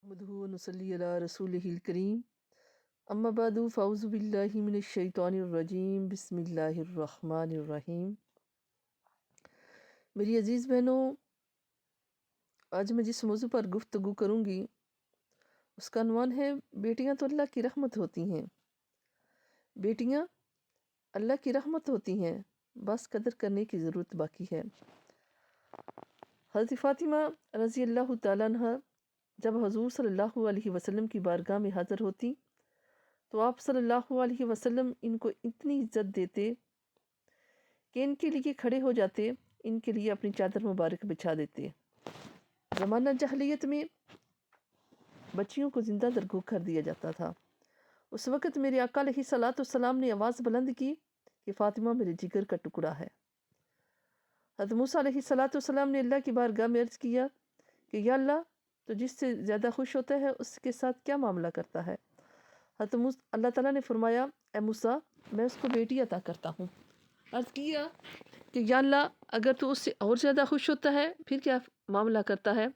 नहमदुहु व नुसल्ली अला रसूलिहिल करीम अम्मा बादु फ़ाउज़ु बिल्लाहि मिनश शैतानिर रजीम बिस्मिल्लाहिर रहमानिर रहीम। मेरी अज़ीज़ बहनों, आज मैं जिस मौजू पर गुफ्तगू करूँगी उसका अन्वान है बेटियां तो अल्लाह की रहमत होती हैं। बेटियां अल्लाह की रहमत होती हैं, बस कदर करने की ज़रूरत बाकी है। हज़रत फ़ातिमा रज़ी अल्लाह तआला अन्हा जब हुज़ूर सल्लल्लाहु अलैहि वसल्लम की बारगाह में हाज़िर होती तो आप सल्लल्लाहु अलैहि वसल्लम इनको इतनी इज्जत देते कि इनके लिए खड़े हो जाते, इनके लिए अपनी चादर मुबारक बिछा देते। ज़माना जहलियत में बच्चियों को ज़िंदा दरगो कर दिया जाता था। उस वक़्त मेरे आका अलैहिस्सलातु वस्सलाम ने आवाज़ बुलंद की कि फ़ातिमा मेरे जिगर का टुकड़ा है। हज़रत मूसा अलैहिस्सलातु वस्सलाम ने अल्लाह की बारगाह में अर्ज़ किया कि या अल्लाह, तो जिससे ज़्यादा खुश होता है उसके साथ क्या मामला करता है। अल्लाह ताला ने फरमाया, ए मूसा, मैं उसको बेटी अता करता हूँ। अर्ज़ किया कि या अल्लाह, अगर तू उससे और ज़्यादा खुश होता है फिर क्या मामला करता है।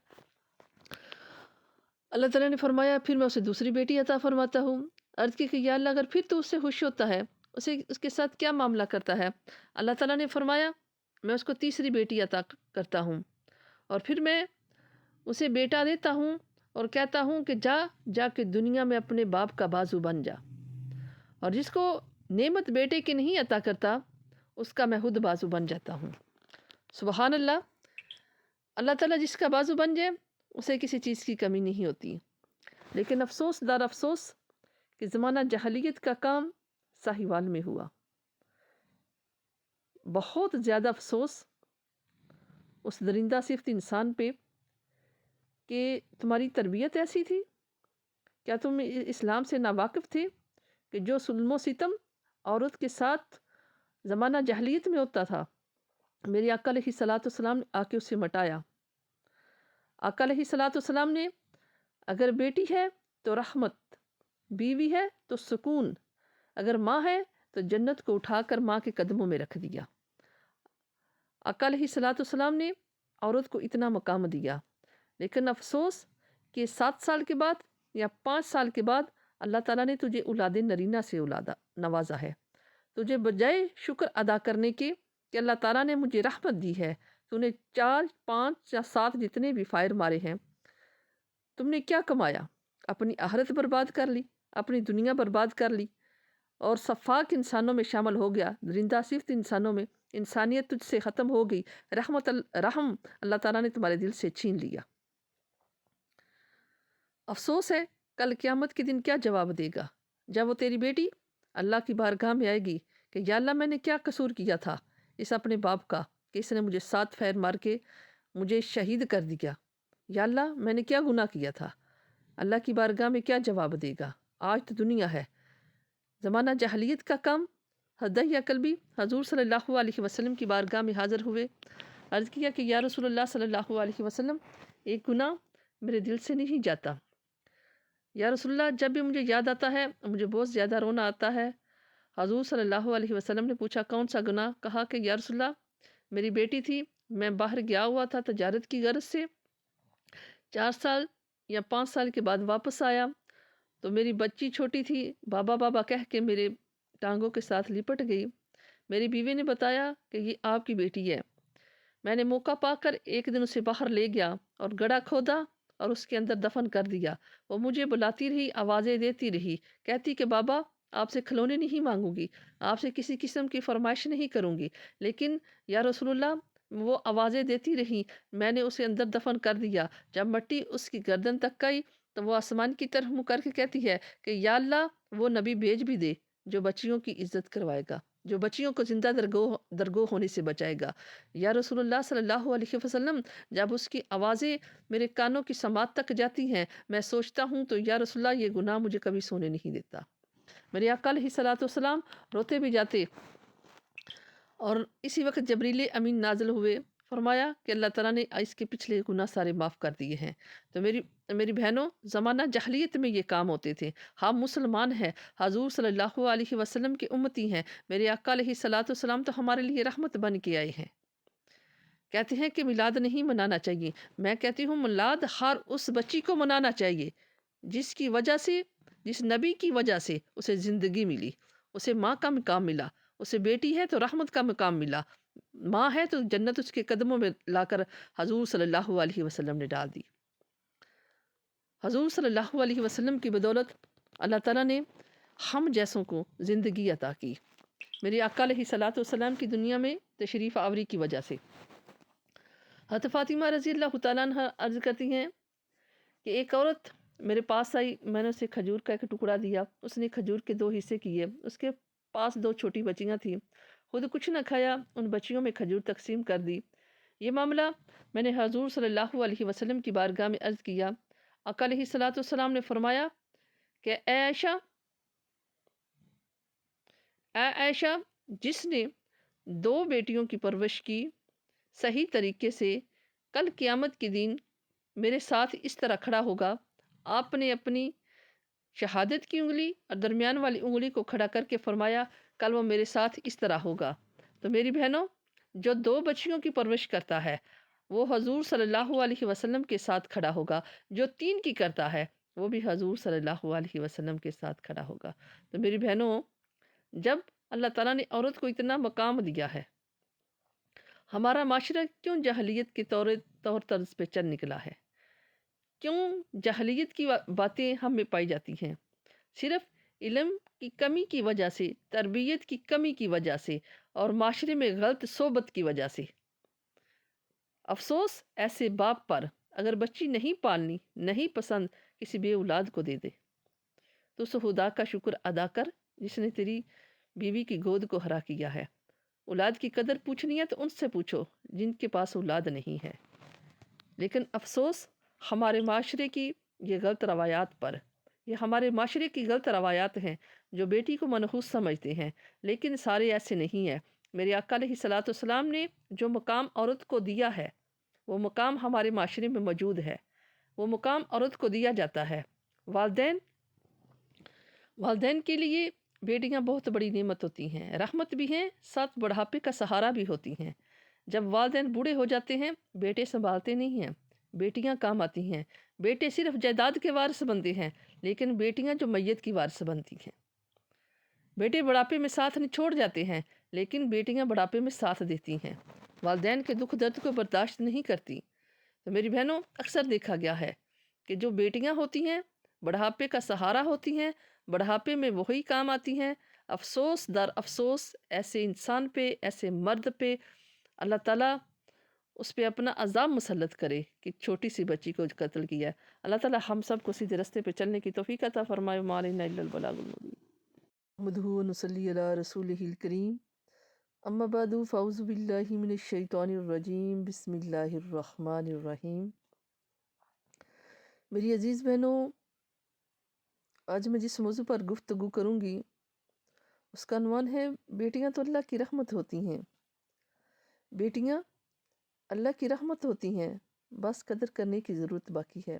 अल्लाह ताला ने फरमाया, फिर मैं उसे दूसरी बेटी अता फरमाता हूँ। अर्ज़ की कि या अल्लाह, अगर फिर तू उससे खुश होता है उसे उसके साथ क्या मामला करता है। अल्लाह ताला ने फरमाया, मैं उसको तीसरी बेटी अता करता हूँ और फिर मैं उसे बेटा देता हूँ और कहता हूँ कि जा के दुनिया में अपने बाप का बाजू बन जा। और जिसको नेमत बेटे की नहीं अता करता उसका मैं खुद बाजू बन जाता हूँ। सुबहान अल्लाह। अल्लाह ताला जिसका बाजू बन जाए उसे किसी चीज़ की कमी नहीं होती। लेकिन अफसोस दार अफसोस कि ज़माना जहलियत का काम साहिवाल में हुआ। बहुत ज़्यादा अफसोस उस दरिंदा सिफ्त इंसान पे कि तुम्हारी तरबियत ऐसी थी। क्या तुम इस्लाम से नावाकिफ़ थे कि जो जुल्म सितम औरत के साथ ज़माना जहलियत में होता था, मेरे आका अलैहिस्सलातु वस्सलाम ने आके उसे मटाया। आका अलैहिस्सलातु वस्सलाम ने अगर बेटी है तो रहमत, बीवी है तो सुकून, अगर माँ है तो जन्नत को उठाकर माँ के कदमों में रख दिया। आका अलैहिस्सलातु वस्सलाम ने औरत को इतना मकाम दिया। लेकिन अफसोस कि 7 साल के बाद या 5 साल के बाद अल्लाह ताला ने तुझे औलादे नरीना से नवाजा है। तुझे बजाय शुक्र अदा करने के कि अल्लाह ताला ने मुझे रहमत दी है, तूने 4, 5 या 7 जितने भी फायर मारे हैं, तुमने क्या कमाया? अपनी आखिरत बर्बाद कर ली, अपनी दुनिया बर्बाद कर ली और सफ़ाक इंसानों में शामिल हो गया, दरिंदा सिफ्त इंसानों में। इंसानियत तुझसे ख़त्म हो गई, रहम अल्लाह ताला ने तुम्हारे दिल से छीन लिया। अफसोस है कल क़यामत के दिन क्या जवाब देगा जब वो तेरी बेटी अल्लाह की बारगाह में आएगी कि या अल्लाह, मैंने क्या कसूर किया था इस अपने बाप का कि इसने मुझे 7 फैर मार के मुझे शहीद कर दिया। या अल्लाह, मैंने क्या गुनाह किया था। अल्लाह की बारगाह में क्या जवाब देगा। आज तो दुनिया है, ज़माना जहलियत का कम। हदैया कल्बी हजूर सल्लल्लाहु अलैहि वसल्लम की बारगाह में हाज़िर हुए। अर्ज़ किया कि या रसूलुल्लाह सल्लल्लाहु अलैहि वसल्लम, एक गुनाह मेरे दिल से नहीं जाता। या रसूलल्लाह, जब भी मुझे याद आता है मुझे बहुत ज़्यादा रोना आता है। हजूर सल्लल्लाहु अलैहि वसल्लम ने पूछा, कौन सा गुनाह। कहा कि या रसूलल्लाह, मेरी बेटी थी, मैं बाहर गया हुआ था तजारत की गर्ज से, 4 साल या 5 साल के बाद वापस आया तो मेरी बच्ची छोटी थी, बाबा बाबा कह के मेरे टांगों के साथ लिपट गई। मेरी बीवी ने बताया कि ये आपकी बेटी है। मैंने मौका पाकर एक दिन उसे बाहर ले गया और गड्ढा खोदा और उसके अंदर दफन कर दिया। वो मुझे बुलाती रही, आवाज़ें देती रही, कहती कि बाबा, आपसे खिलौने नहीं मांगूंगी, आपसे किसी किस्म की फरमाइश नहीं करूंगी, लेकिन या रसूलुल्लाह, वो आवाज़ें देती रही। मैंने उसे अंदर दफन कर दिया। जब मिट्टी उसकी गर्दन तक गई तो वो आसमान की तरफ मुँह करके कहती है कि या अल्लाह, वो नबी भेज भी दे जो बच्चियों की इज्जत करवाएगा, जो बच्चियों को ज़िंदा दरगो होने से बचाएगा। या रसूलुल्लाह सल्लल्लाहु अलैहि वसल्लम, जब उसकी आवाज़ें मेरे कानों की समात तक जाती हैं, मैं सोचता हूँ तो या रसूलुल्लाह, ये गुनाह मुझे कभी सोने नहीं देता। मेरे आका अलैहिस्सलातु वस्सलाम रोते भी जाते और इसी वक्त जबरील अमीन नाज़िल हुए। फरमाया कि अल्लाह ताला ने इसके पिछले गुनाह सारे माफ़ कर दिए हैं। तो मेरी बहनों, ज़माना जहलियत में ये काम होते थे। हम मुसलमान हैं, हजूर सल्लल्लाहु अलैहि वसल्लम की उम्मती हैं। मेरे आका अलैहिस्सलातु वस्सलाम तो हमारे लिए रहमत बन के आए हैं। کہتے ہیں کہ میلاد نہیں منانا چاہیے، میں کہتی ہوں میلاد ہر اس بچی کو منانا چاہیے جس کی وجہ سے، جس نبی کی وجہ سے اسے زندگی ملی، اسے ماں کا مقام ملا، اسے بیٹی ہے تو رحمت کا مقام ملا، ماں ہے تو جنت اس کے قدموں میں لا کر حضور صلی اللہ علیہ وسلم نے ڈال دی۔ حضور صلی اللہ علیہ وسلم کی بدولت اللہ تعالیٰ نے ہم جیسوں کو زندگی عطا کی، میری آقا علیہ الصلوۃ والسلام کی دنیا میں تشریف آوری کی وجہ سے۔ حضرت فاطمہ رضی اللہ تعالیٰ عنہ عرض کرتی ہیں کہ ایک عورت میرے پاس آئی، میں نے اسے کھجور کا ایک ٹکڑا دیا، اس نے کھجور کے 2 حصے کیے، اس کے پاس 2 چھوٹی بچیاں تھیں، خود کچھ نہ کھایا، ان بچیوں میں کھجور تقسیم کر دی۔ یہ معاملہ میں نے حضور صلی اللہ علیہ وسلم کی بارگاہ میں عرض کیا، آقا علیہ الصلوۃ والسلام نے فرمایا کہ اے عائشہ، جس نے 2 بیٹیوں کی پرورش کی صحیح طریقے سے، کل قیامت کے دن میرے ساتھ اس طرح کھڑا ہوگا۔ آپ نے اپنی شہادت کی انگلی اور درمیان والی انگلی کو کھڑا کر کے فرمایا کل وہ میرے ساتھ اس طرح ہوگا۔ تو میری بہنوں، جو 2 بچیوں کی پرورش کرتا ہے وہ حضور صلی اللہ علیہ وسلم کے ساتھ کھڑا ہوگا، جو 3 کی کرتا ہے وہ بھی حضور صلی اللہ علیہ وسلم کے ساتھ کھڑا ہوگا۔ تو میری بہنوں، جب اللہ تعالیٰ نے عورت کو اتنا مقام دیا ہے، ہمارا معاشرہ کیوں جاہلیت کے طور طرز پہ چل نکلا ہے؟ کیوں جاہلیت کی باتیں ہم میں پائی جاتی ہیں؟ صرف علم کی کمی کی وجہ سے، تربیت کی کمی کی وجہ سے، اور معاشرے میں غلط صحبت کی وجہ سے۔ افسوس ایسے باپ پر اگر بچی نہیں پالنی، نہیں پسند، کسی بے اولاد کو دے دے، تو اس خدا کا شکر ادا کر جس نے تیری بیوی کی گود کو ہرا کیا ہے۔ اولاد کی قدر پوچھنی ہے تو ان سے پوچھو جن کے پاس اولاد نہیں ہے۔ لیکن افسوس ہمارے معاشرے کی یہ غلط روایات پر، یہ ہمارے معاشرے کی غلط روایات ہیں جو بیٹی کو منحوس سمجھتے ہیں، لیکن سارے ایسے نہیں ہیں۔ میرے آقا علیہ الصلوۃ والسلام نے جو مقام عورت کو دیا ہے وہ مقام ہمارے معاشرے میں موجود ہے، وہ مقام عورت کو دیا جاتا ہے۔ والدین کے لیے بیٹیاں بہت بڑی نعمت ہوتی ہیں، رحمت بھی ہیں، ساتھ بڑھاپے کا سہارا بھی ہوتی ہیں۔ جب والدین بوڑھے ہو جاتے ہیں بیٹے سنبھالتے نہیں ہیں، بیٹیاں کام آتی ہیں۔ بیٹے صرف جائیداد کے وارث بنتے ہیں، لیکن بیٹیاں جو میت کی وارث بنتی ہیں۔ بیٹے بڑھاپے میں ساتھ نہیں چھوڑ جاتے ہیں، لیکن بیٹیاں بڑھاپے میں ساتھ دیتی ہیں، والدین کے دکھ درد کو برداشت نہیں کرتی۔ تو میری بہنوں، اکثر دیکھا گیا ہے کہ جو بیٹیاں ہوتی ہیں بڑھاپے کا سہارا ہوتی ہیں، بڑھاپے میں وہی کام آتی ہیں۔ افسوس در افسوس ایسے انسان پہ، ایسے مرد پہ اللہ تعالیٰ اس پہ اپنا عذاب مسلط کرے کہ چھوٹی سی بچی کو قتل کیا ہے۔ اللہ تعالیٰ ہم سب کو سیدھے رستے پہ چلنے کی توفیق عطا فرمائے۔ وما علینا الا البلاغ المبین۔ نحمدہ ونصلی علی رسولہ الکریم، اما بعد فاعوذ باللہ من الشیطان الرجیم، بسم اللہ الرحمن الرحیم۔ میری عزیز بہنوں، آج میں جس موضوع پر گفتگو کروں گی اس کا عنوان ہے بیٹیاں تو اللہ کی رحمت ہوتی ہیں۔ بیٹیاں اللہ کی رحمت ہوتی ہیں، بس قدر کرنے کی ضرورت باقی ہے۔